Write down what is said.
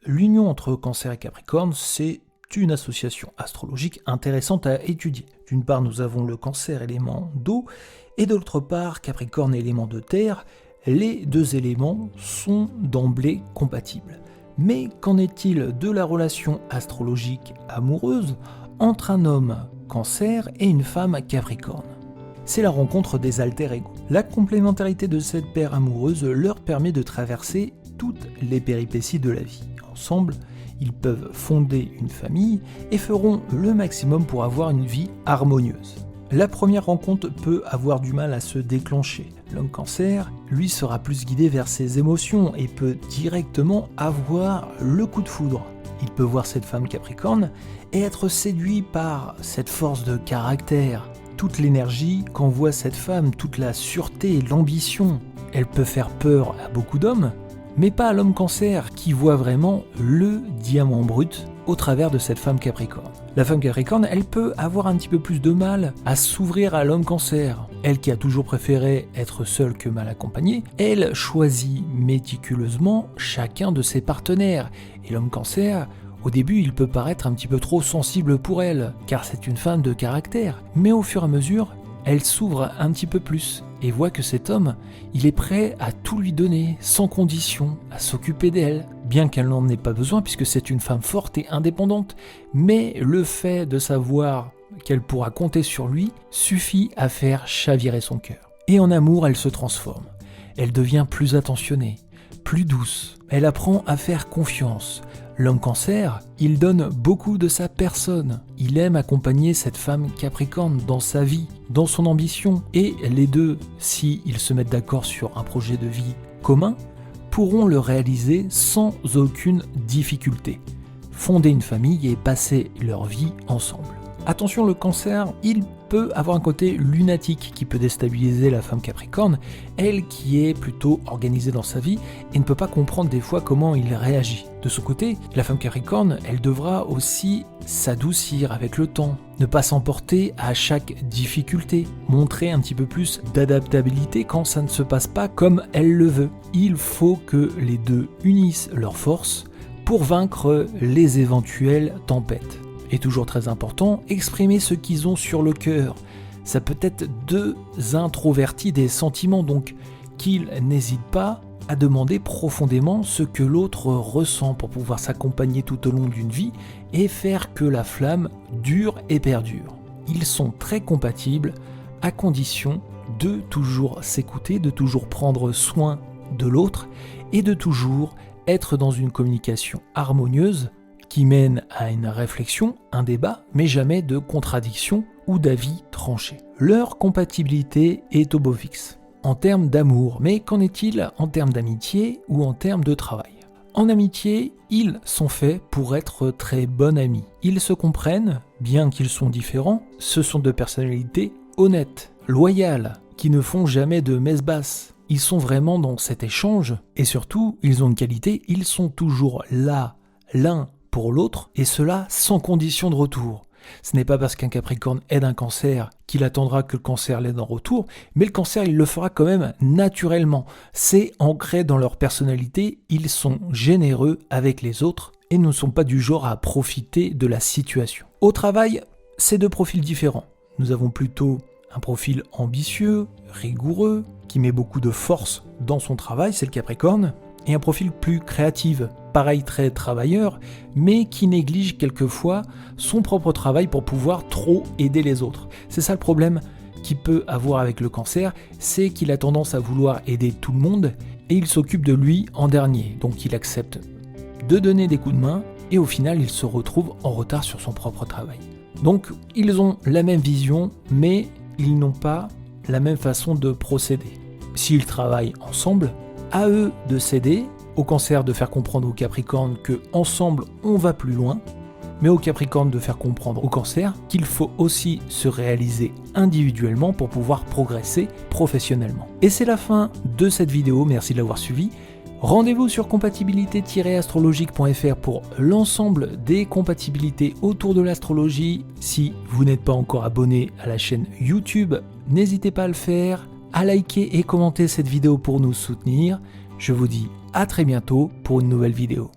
L'union entre Cancer et Capricorne, c'est une association astrologique intéressante à étudier. D'une part, nous avons le Cancer élément d'eau, et d'autre part, Capricorne élément de terre. Les deux éléments sont d'emblée compatibles. Mais qu'en est-il de la relation astrologique amoureuse entre un homme Cancer et une femme Capricorne? C'est la rencontre des alter ego. La complémentarité de cette paire amoureuse leur permet de traverser toutes les péripéties de la vie. Ensemble, ils peuvent fonder une famille et feront le maximum pour avoir une vie harmonieuse. La première rencontre peut avoir du mal à se déclencher. L'homme Cancer, lui, sera plus guidé vers ses émotions et peut directement avoir le coup de foudre. Il peut voir cette femme Capricorne et être séduit par cette force de caractère, toute l'énergie qu'envoie cette femme, toute la sûreté et l'ambition. Elle peut faire peur à beaucoup d'hommes, mais pas à l'homme Cancer qui voit vraiment le diamant brut au travers de cette femme Capricorne. La femme Capricorne, elle peut avoir un petit peu plus de mal à s'ouvrir à l'homme Cancer. Elle qui a toujours préféré être seule que mal accompagnée, elle choisit méticuleusement chacun de ses partenaires. Et l'homme Cancer, au début, il peut paraître un petit peu trop sensible pour elle, car c'est une femme de caractère. Mais au fur et à mesure, elle s'ouvre un petit peu plus et voit que cet homme, il est prêt à tout lui donner, sans condition, à s'occuper d'elle, bien qu'elle n'en ait pas besoin puisque c'est une femme forte et indépendante. Mais le fait de savoir qu'elle pourra compter sur lui suffit à faire chavirer son cœur. Et en amour, elle se transforme. Elle devient plus attentionnée, plus douce. Elle apprend à faire confiance. L'homme Cancer, il donne beaucoup de sa personne. Il aime accompagner cette femme Capricorne dans sa vie, dans son ambition. Et les deux, s'ils se mettent d'accord sur un projet de vie commun, pourront le réaliser sans aucune difficulté. Fonder une famille et passer leur vie ensemble. Attention, le Cancer, il peut avoir un côté lunatique qui peut déstabiliser la femme Capricorne, elle qui est plutôt organisée dans sa vie et ne peut pas comprendre des fois comment il réagit. De son côté, la femme Capricorne, elle devra aussi s'adoucir avec le temps, ne pas s'emporter à chaque difficulté, montrer un petit peu plus d'adaptabilité quand ça ne se passe pas comme elle le veut. Il faut que les deux unissent leurs forces pour vaincre les éventuelles tempêtes. Et toujours très important, exprimer ce qu'ils ont sur le cœur. Ça peut être deux introvertis des sentiments, donc qu'ils n'hésitent pas à demander profondément ce que l'autre ressent pour pouvoir s'accompagner tout au long d'une vie et faire que la flamme dure et perdure. Ils sont très compatibles à condition de toujours s'écouter, de toujours prendre soin de l'autre et de toujours être dans une communication harmonieuse qui mène à une réflexion, un débat, mais jamais de contradiction ou d'avis tranchés. Leur compatibilité est au beau fixe, en termes d'amour, mais qu'en est-il en termes d'amitié ou en termes de travail? En amitié, ils sont faits pour être très bons amis. Ils se comprennent, bien qu'ils sont différents, ce sont deux personnalités honnêtes, loyales, qui ne font jamais de messe basse. Ils sont vraiment dans cet échange, et surtout, ils ont une qualité, ils sont toujours là, l'un pour l'autre, et cela sans condition de retour. Ce n'est pas parce qu'un Capricorne aide un Cancer qu'il attendra que le Cancer l'aide en retour, mais le Cancer, il le fera quand même naturellement. C'est ancré dans leur personnalité, ils sont généreux avec les autres et ne sont pas du genre à profiter de la situation. Au travail, c'est deux profils différents. Nous avons plutôt un profil ambitieux, rigoureux, qui met beaucoup de force dans son travail, c'est le Capricorne, et un profil plus créatif, pareil très travailleur, mais qui néglige quelquefois son propre travail pour pouvoir trop aider les autres. C'est ça le problème qu'il peut avoir avec le Cancer, c'est qu'il a tendance à vouloir aider tout le monde et il s'occupe de lui en dernier. Donc il accepte de donner des coups de main et au final il se retrouve en retard sur son propre travail. Donc ils ont la même vision, mais ils n'ont pas la même façon de procéder. S'ils travaillent ensemble, à eux de céder, au Cancer de faire comprendre au Capricorne que ensemble on va plus loin, mais au Capricorne de faire comprendre au Cancer qu'il faut aussi se réaliser individuellement pour pouvoir progresser professionnellement. Et c'est la fin de cette vidéo, merci de l'avoir suivi. Rendez-vous sur compatibilité-astrologique.fr pour l'ensemble des compatibilités autour de l'astrologie. Si vous n'êtes pas encore abonné à la chaîne YouTube, n'hésitez pas à le faire, à liker et commenter cette vidéo pour nous soutenir. Je vous dis à très bientôt pour une nouvelle vidéo.